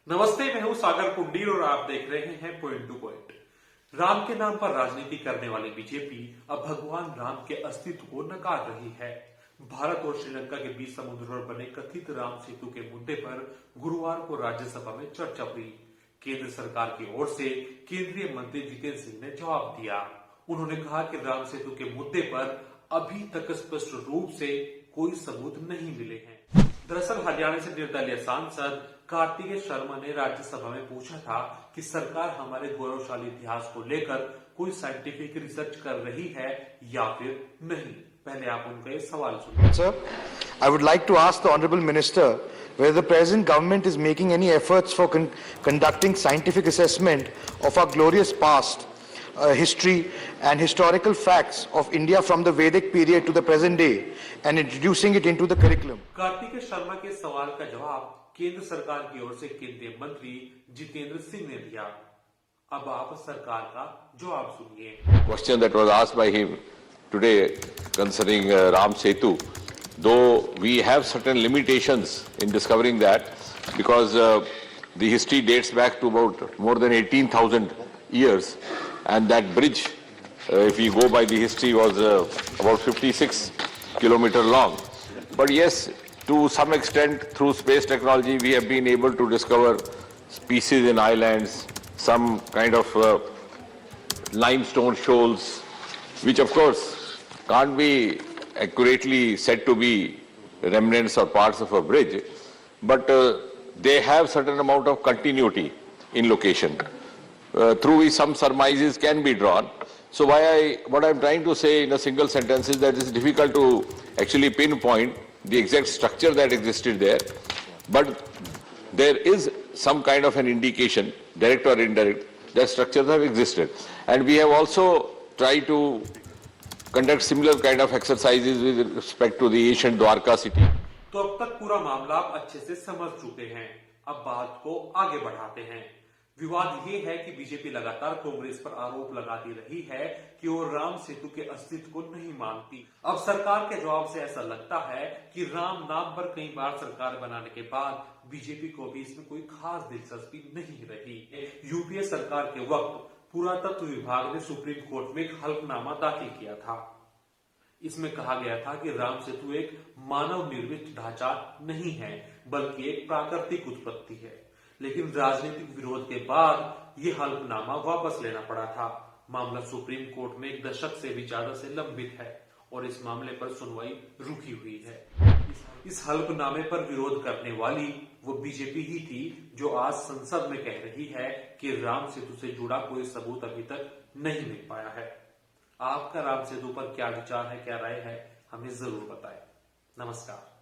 नमस्ते, मैं हूं सागर कुंडीर और आप देख रहे हैं पॉइंट टू पॉइंट। राम के नाम पर राजनीति करने वाली बीजेपी अब भगवान राम के अस्तित्व को नकार रही है। भारत और श्रीलंका के बीच समुद्र पर बने कथित राम सेतु के मुद्दे पर गुरुवार को राज्यसभा में चर्चा हुई। केंद्र सरकार की ओर से केंद्रीय मंत्री जितेंद्र सिंह ने जवाब दिया। उन्होंने कहा कि राम सेतु के मुद्दे पर अभी तक स्पष्ट रूप से कोई सबूत नहीं मिले हैं। दरअसल हरियाणा से निर्दलीय सांसद कार्तिकेय शर्मा ने राज्यसभा में पूछा था कि सरकार हमारे गौरवशाली इतिहास को लेकर कोई साइंटिफिक रिसर्च कर रही है या फिर नहीं। पहले आप उनका ये सवाल सुनिए। Sir, I would like to ask the Honorable Minister whether the present government is making any efforts for conducting scientific assessment of our glorious past, history and historical facts of India from the Vedic period to the present day and introducing it into the curriculum. Kartikeya Sharma के सवाल का जवाब केंद्र सरकार की ओर से केंद्रीय मंत्री जितेंद्र सिंह ने दिया। अब आप सरकार का जवाब सुनिए। Question that was asked by him today concerning Ram Setu, though we have certain limitations in discovering that because the history dates back to about more than 18,000 years, and that bridge, if we go by the history, was about 56 kilometer long. But yes, to some extent through space technology we have been able to discover species in islands, some kind of limestone shoals, which of course can't be accurately said to be remnants or parts of a bridge, but they have certain amount of continuity in location, through which some surmises can be drawn. So what I'm trying to say in a single sentence is that it's difficult to actually pinpoint the exact structure that existed there, but there is some kind of an indication, direct or indirect, that structures have existed. And we have also tried to conduct similar kind of exercises with respect to the ancient Dwarka city. तो अब तक पूरा मामला आप अच्छे से समझ चुके हैं। अब बात को आगे बढ़ाते हैं। विवाद ये है कि बीजेपी लगातार कांग्रेस पर आरोप लगाती रही है कि वो राम सेतु के अस्तित्व को नहीं मानती। अब सरकार के जवाब से ऐसा लगता है कि राम नाम पर कई बार सरकार बनाने के बाद बीजेपी को भी इसमें कोई खास दिलचस्पी नहीं रही। यूपीए सरकार के वक्त पुरातत्व विभाग ने सुप्रीम कोर्ट में एक हल्फनामा दाखिल किया था। इसमें कहा गया था कि राम सेतु एक मानव निर्मित ढांचा नहीं है, बल्कि एक प्राकृतिक उत्पत्ति है। लेकिन राजनीतिक विरोध के बाद ये हल्फनामा वापस लेना पड़ा था। मामला सुप्रीम कोर्ट में एक दशक से भी ज्यादा से लंबित है और इस मामले पर सुनवाई रुकी हुई है। इस हल्फनामे पर विरोध करने वाली वो बीजेपी ही थी जो आज संसद में कह रही है कि राम सेतु से जुड़ा कोई सबूत अभी तक नहीं मिल पाया है। आपका राम सेतु पर क्या विचार है, क्या राय है, हमें जरूर बताएं। नमस्कार।